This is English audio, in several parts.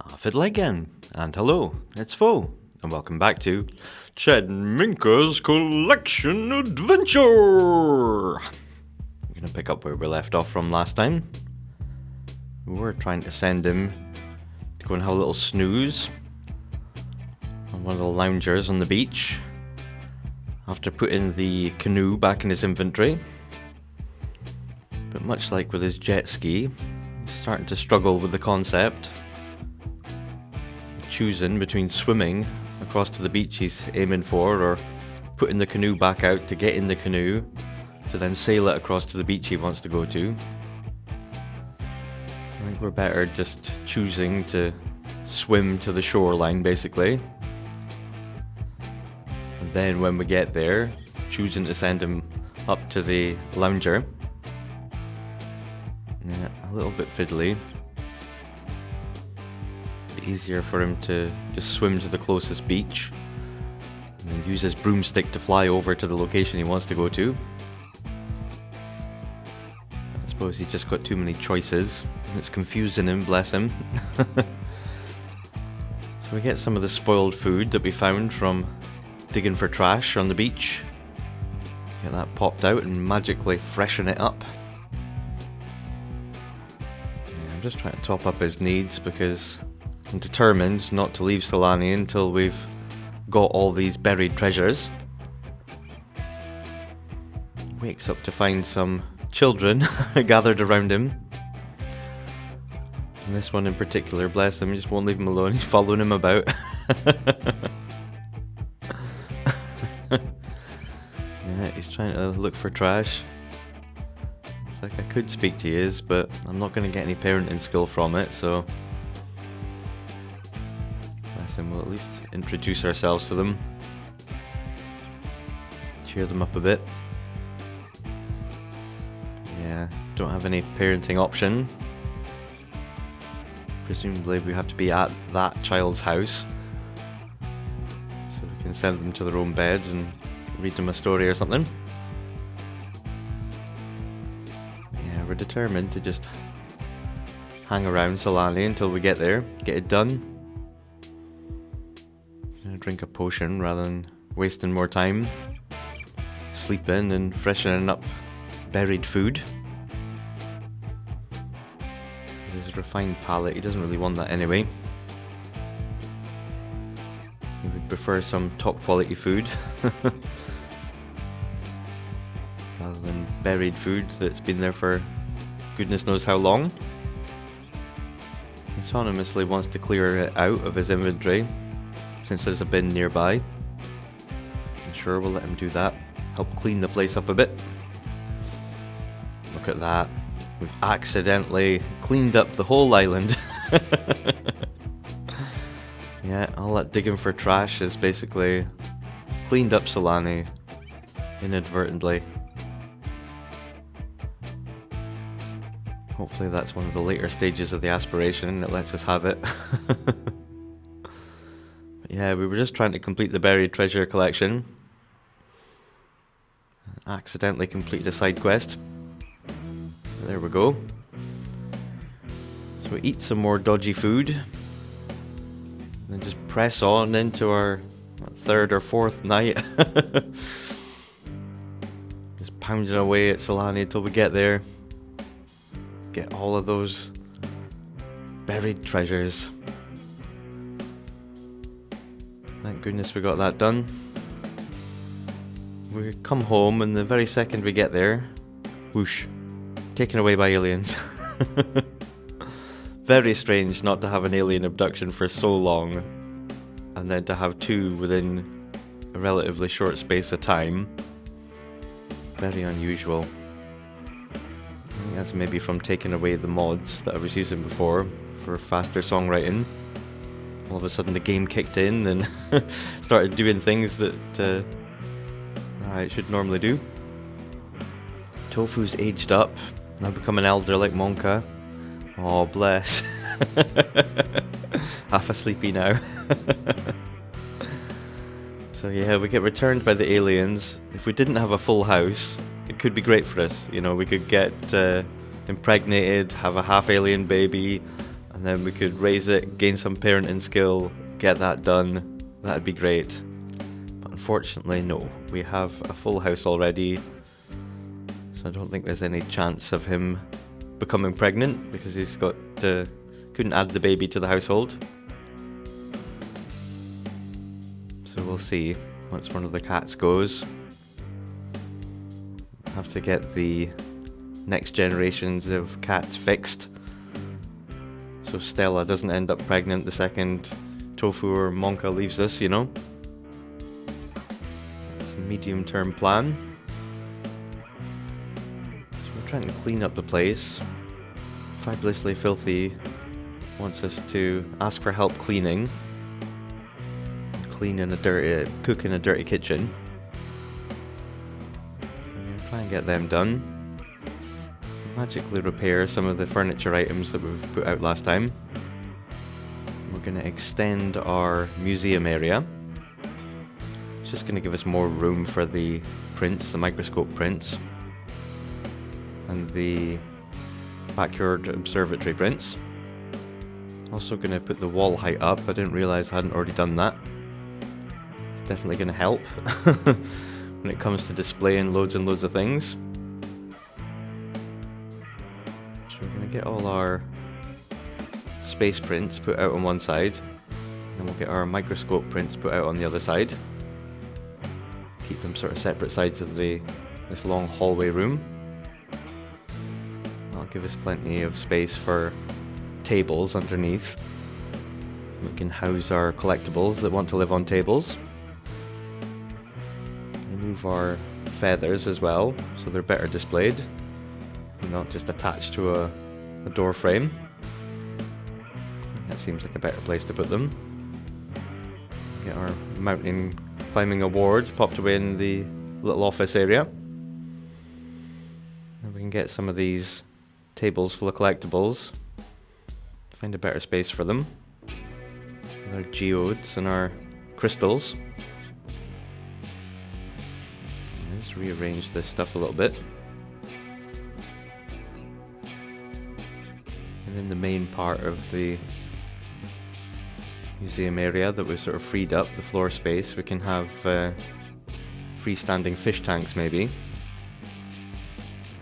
Fiddle again, and hello, it's Fo, and welcome back to Chad Minka's Collection Adventure! We're gonna pick up where we left off from last time. We were trying to send him to go and have a little snooze on one of the loungers on the beach after putting the canoe back in his inventory. But much like with his jet ski, he's starting to struggle with the concept. Choosing between swimming across to the beach he's aiming for or putting the canoe back out to get in the canoe to then sail it across to the beach he wants to go to. I think we're better just choosing to swim to the shoreline basically. And then when we get there, choosing to send him up to the lounger. Yeah, a little bit fiddly. Easier for him to just swim to the closest beach and then use his broomstick to fly over to the location he wants to go to. I suppose he's just got too many choices. It's confusing him, bless him. So we get some of the spoiled food that we found from digging for trash on the beach. Get that popped out and magically freshen it up. Yeah, I'm just trying to top up his needs because I'm determined not to leave Sulani until we've got all these buried treasures. Wakes up to find some children gathered around him. And this one in particular, bless him, he just won't leave him alone. He's following him about. Yeah, he's trying to look for trash. It's like I could speak to yous, but I'm not going to get any parenting skill from it, so and we'll at least introduce ourselves to them. Cheer them up a bit. Yeah, don't have any parenting option. Presumably we have to be at that child's house so we can send them to their own beds and read them a story or something. Yeah, we're determined to just hang around Sulani until we get there, get it done. Drink a potion rather than wasting more time sleeping and freshening up buried food. His refined palate, he doesn't really want that anyway. He would prefer some top quality food rather than buried food that's been there for goodness knows how long. He autonomously wants to clear it out of his inventory since there's a bin nearby. I'm sure we'll let him do that. Help clean the place up a bit. Look at that. We've accidentally cleaned up the whole island. Yeah, all that digging for trash is basically cleaned up Sulani inadvertently. Hopefully that's one of the later stages of the aspiration that lets us have it. Yeah, we were just trying to complete the buried treasure collection. Accidentally completed a side quest. There we go. So we eat some more dodgy food. And then just press on into our third or fourth night. Just pounding away at Sulani until we get there. Get all of those buried treasures. Thank goodness we got that done. We come home and the very second we get there, whoosh, taken away by aliens. Very strange not to have an alien abduction for so long and then to have two within a relatively short space of time. Very unusual. I think that's maybe from taking away the mods that I was using before for faster songwriting. All of a sudden the game kicked in and started doing things that it should normally do. Tofu's aged up, now become an elder like Monka. Oh, bless. Half asleepy now. So yeah, we get returned by the aliens. If we didn't have a full house, it could be great for us. You know, we could get impregnated, have a half alien baby, and then we could raise it, gain some parenting skill, get that done. That'd be great. But unfortunately, no. We have a full house already, so I don't think there's any chance of him becoming pregnant because he's couldn't add the baby to the household. So we'll see once one of the cats goes. Have to get the next generations of cats fixed, so Stella doesn't end up pregnant the second Tofu or Monka leaves us, you know. It's a medium-term plan. So we're trying to clean up the place. Fabulously Filthy wants us to ask for help cleaning. Cook in a dirty kitchen. And we'll try and get them done. Magically repair some of the furniture items that we've put out last time. We're going to extend our museum area. It's just going to give us more room for the prints, the microscope prints, and the backyard observatory prints. Also going to put the wall height up. I didn't realise I hadn't already done that. It's definitely going to help when it comes to displaying loads and loads of things. So we're going to get all our space prints put out on one side, and we'll get our microscope prints put out on the other side. Keep them sort of separate sides of this long hallway room. That'll give us plenty of space for tables underneath. We can house our collectibles that want to live on tables. Remove our feathers as well, so they're better displayed, not just attached to a door frame. That seems like a better place to put them. Get our mountain climbing award popped away in the little office area. And we can get some of these tables full of collectibles. Find a better space for them. With our geodes and our crystals. Let's rearrange this stuff a little bit. And in the main part of the museum area that we've sort of freed up, the floor space, we can have freestanding fish tanks maybe.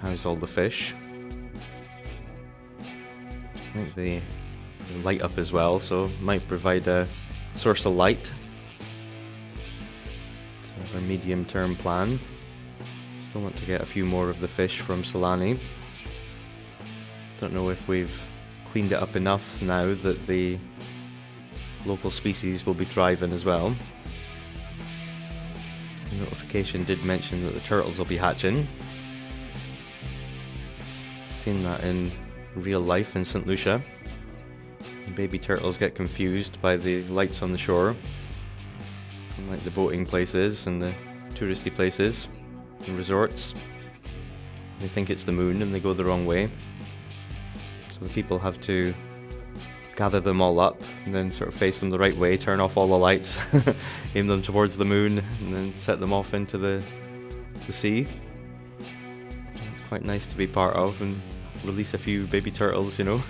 House all the fish. I think they light up as well, so might provide a source of light. So we have our medium-term plan. Still want to get a few more of the fish from Sulani. Don't know if we've cleaned it up enough now that the local species will be thriving as well. The notification did mention that the turtles will be hatching. Seen that in real life in St. Lucia. The baby turtles get confused by the lights on the shore from like the boating places and the touristy places and resorts. They think it's the moon and they go the wrong way. So the people have to gather them all up and then sort of face them the right way, turn off all the lights, aim them towards the moon, and then set them off into the sea. It's quite nice to be part of and release a few baby turtles, you know.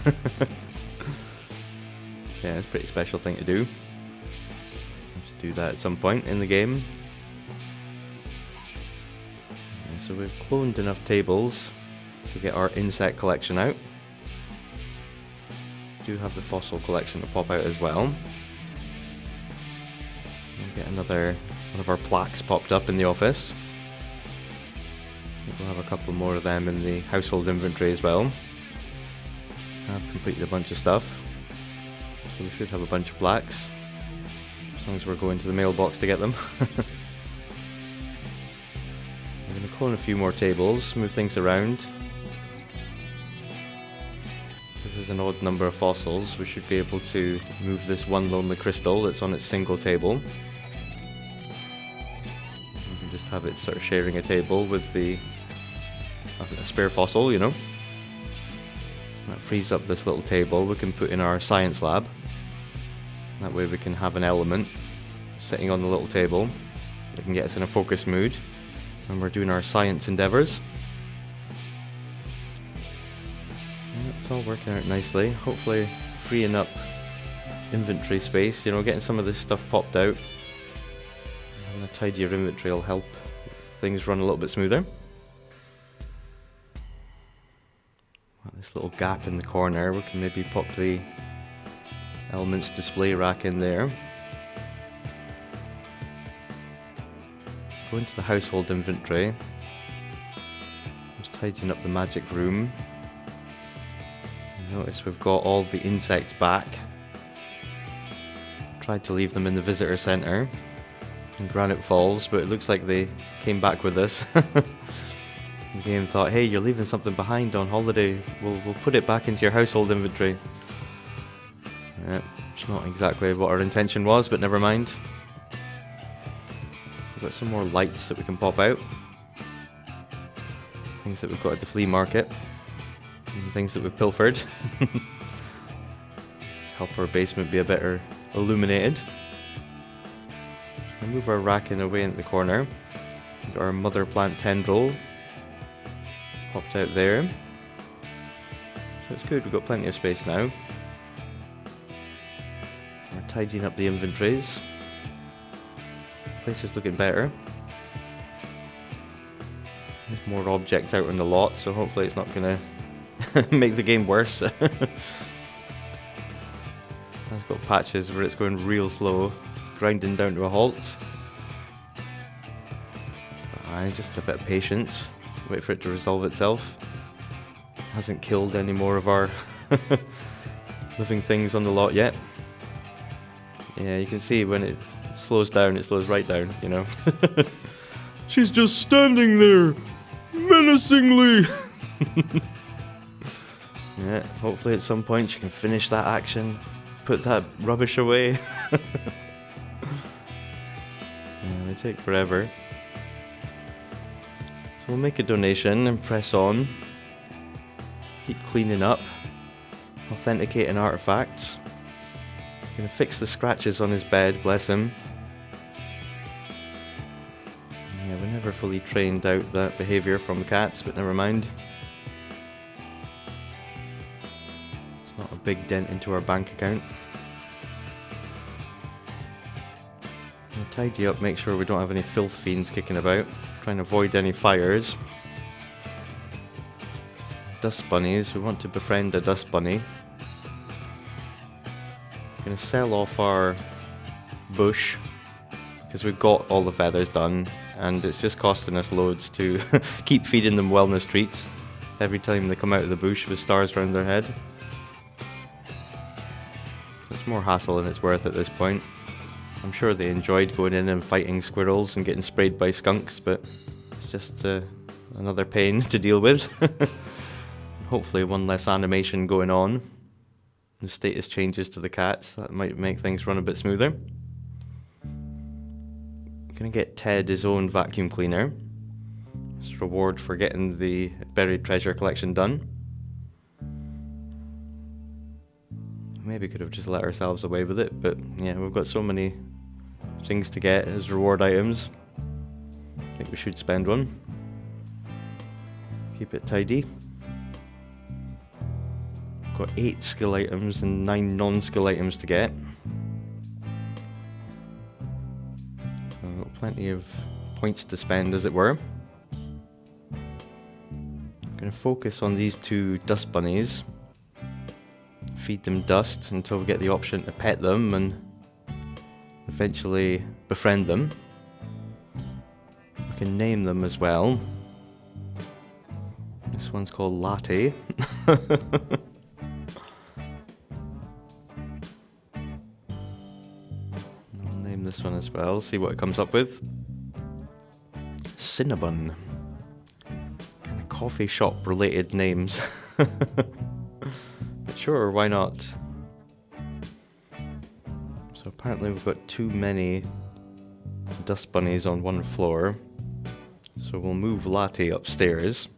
Yeah, it's a pretty special thing to do. Have to do that at some point in the game. And so we've cloned enough tables to get our insect collection out. Do have the fossil collection to pop out as well. We'll get another one of our plaques popped up in the office. I think we'll have a couple more of them in the household inventory as well. I've completed a bunch of stuff, so we should have a bunch of plaques, as long as we're going to the mailbox to get them. So we're going to clone a few more tables, move things around. There's an odd number of fossils, we should be able to move this one lonely crystal that's on its single table. You can just have it sort of sharing a table with a spare fossil, you know. That frees up this little table we can put in our science lab. That way we can have an element sitting on the little table that can get us in a focused mood when we're doing our science endeavours. It's all working out nicely. Hopefully freeing up inventory space, you know, getting some of this stuff popped out. And a tidier inventory will help things run a little bit smoother. This little gap in the corner, we can maybe pop the elements display rack in there. Go into the household inventory. Just tidying up the magic room. Notice we've got all the insects back. Tried to leave them in the visitor centre in Granite Falls, but it looks like they came back with us. The game thought, hey, you're leaving something behind on holiday, we'll put it back into your household inventory. Yeah, it's not exactly what our intention was, but never mind. We've got some more lights that we can pop out. Things that we've got at the flea market. And things that we've pilfered. Let's help our basement be a better illuminated. We'll move our rack in away in the corner. Got our mother plant tendril popped out there. So it's good, we've got plenty of space now. We're tidying up the inventories. The place is looking better. There's more objects out in the lot, so hopefully it's not gonna make the game worse. It's got patches where it's going real slow, grinding down to a halt. But just a bit of patience. Wait for it to resolve itself. Hasn't killed any more of our living things on the lot yet. Yeah, you can see when it slows down, it slows right down, you know. She's just standing there, menacingly. Yeah, hopefully at some point she can finish that action, put that rubbish away. Yeah, they take forever. So we'll make a donation and press on. Keep cleaning up. Authenticating artifacts. Gonna fix the scratches on his bed, bless him. Yeah, we never fully trained out that behaviour from cats, but never mind. It's not a big dent into our bank account. We'll tidy up, make sure we don't have any filth fiends kicking about. Trying to avoid any fires. Dust bunnies, we want to befriend a dust bunny. We're going to sell off our bush because we've got all the feathers done and it's just costing us loads to keep feeding them wellness treats every time they come out of the bush with stars around their head. It's more hassle than it's worth at this point. I'm sure they enjoyed going in and fighting squirrels and getting sprayed by skunks, but it's just another pain to deal with. Hopefully one less animation going on. The status changes to the cats, that might make things run a bit smoother. I'm gonna get Ted his own vacuum cleaner. It's reward for getting the buried treasure collection done. Maybe could have just let ourselves away with it, but yeah, we've got so many things to get as reward items. I think we should spend one. Keep it tidy. Got 8 skill items and 9 non-skill items to get. So I've got plenty of points to spend, as it were. I'm going to focus on these 2 dust bunnies. Feed them dust until we get the option to pet them and eventually befriend them. I can name them as well. This one's called Latte. I'll name this one as well, see what it comes up with. Cinnabon. Kind of coffee shop related names. But sure, why not? So apparently we've got too many dust bunnies on one floor. So we'll move Latte upstairs.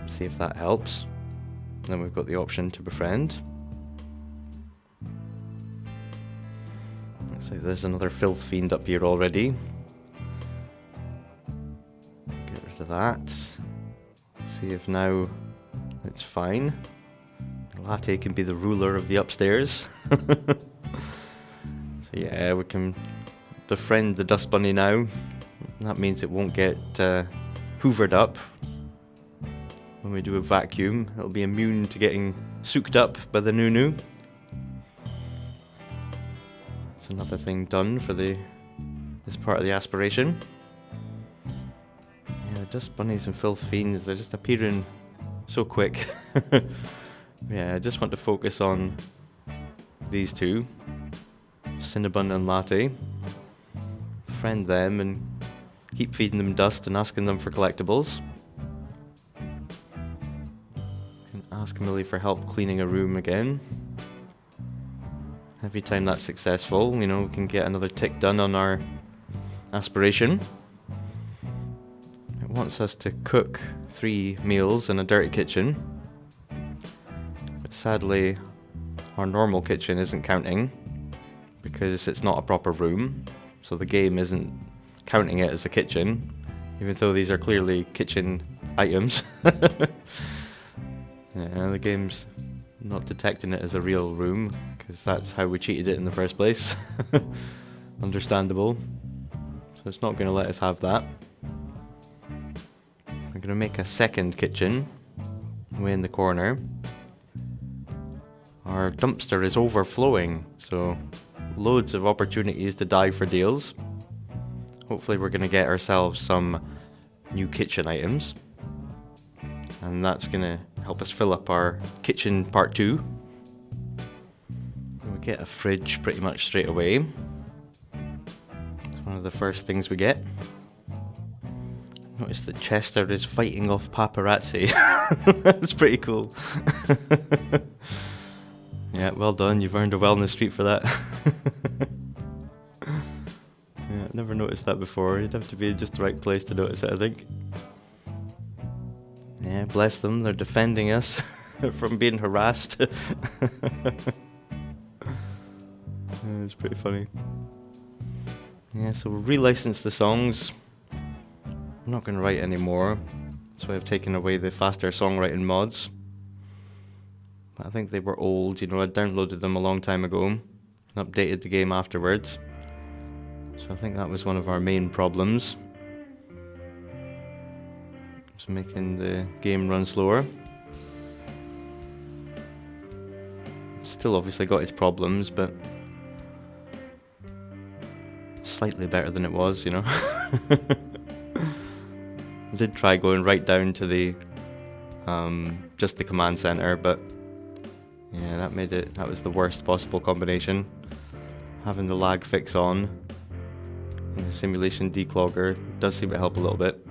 See if that helps. Then we've got the option to befriend. Looks like there's another filth fiend up here already. Get rid of that. See if now it's fine. Latte can be the ruler of the upstairs. So yeah, we can befriend the dust bunny now. That means it won't get hoovered up. When we do a vacuum, it'll be immune to getting soaked up by the Nunu. That's another thing done for this part of the aspiration. Yeah, dust bunnies and filth fiends, they're just appearing so quick. Yeah, I just want to focus on these two, Cinnabon and Latte. Friend them and keep feeding them dust and asking them for collectibles. Can ask Millie for help cleaning a room again. Every time that's successful, we can get another tick done on our aspiration. It wants us to cook 3 meals in a dirty kitchen. But sadly, our normal kitchen isn't counting because it's not a proper room. So the game isn't counting it as a kitchen, even though these are clearly kitchen items. Yeah, the game's not detecting it as a real room, because that's how we cheated it in the first place. Understandable. So it's not going to let us have that. We're going to make a second kitchen, way in the corner. Our dumpster is overflowing, so loads of opportunities to dive for deals. Hopefully we're going to get ourselves some new kitchen items. And that's going to help us fill up our kitchen part 2. We get a fridge pretty much straight away. It's one of the first things we get. Notice that Chester is fighting off paparazzi. That's pretty cool. Yeah, well done. You've earned a wellness treat for that. Yeah, never noticed that before. You'd have to be in just the right place to notice it, I think. Yeah, bless them. They're defending us from being harassed. It's pretty funny. Yeah, so we'll relicense the songs. I'm not going to write any more. So I've taken away the faster songwriting mods. I think they were old, I downloaded them a long time ago and updated the game afterwards. So I think that was one of our main problems. Just making the game run slower. Still obviously got its problems, but slightly better than it was, I did try going right down to the just the command center, but yeah, that was the worst possible combination. Having the lag fix on and the simulation declogger does seem to help a little bit.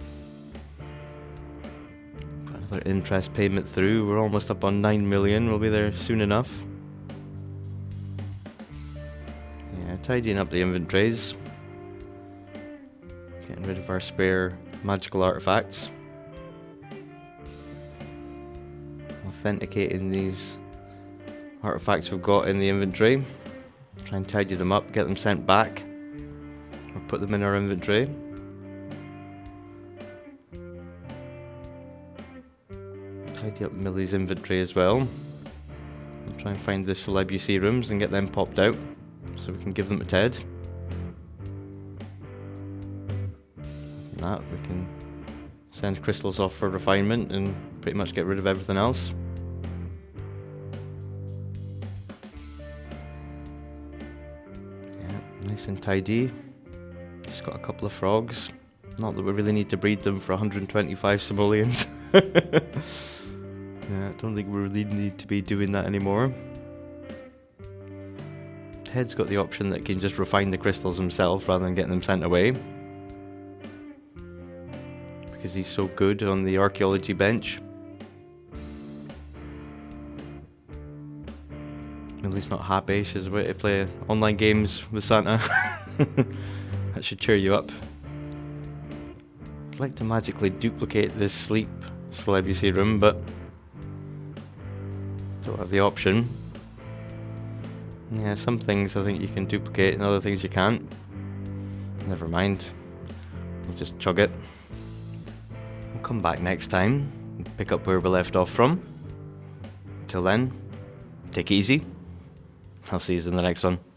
Got another interest payment through. We're almost up on 9 million. We'll be there soon enough. Yeah, tidying up the inventories. Getting rid of our spare magical artifacts. Authenticating these artifacts we've got in the inventory. Try and tidy them up, get them sent back, or put them in our inventory. Tidy up Millie's inventory as well. And try and find the Celebu serums and get them popped out so we can give them to Ted. And that we can send crystals off for refinement and pretty much get rid of everything else. Nice and tidy. Just got a couple of frogs. Not that we really need to breed them for 125 simoleons. Yeah, I don't think we really need to be doing that anymore. Ted's got the option that he can just refine the crystals himself rather than getting them sent away. Because he's so good on the archaeology bench. Millie's not happy. She's about to play online games with Santa. That should cheer you up. I'd like to magically duplicate this sleep Celebu serum, but don't have the option. Yeah, some things I think you can duplicate and other things you can't. Never mind. We'll just chug it. We'll come back next time and pick up where we left off from. Until then, take it easy. I'll see you in the next one.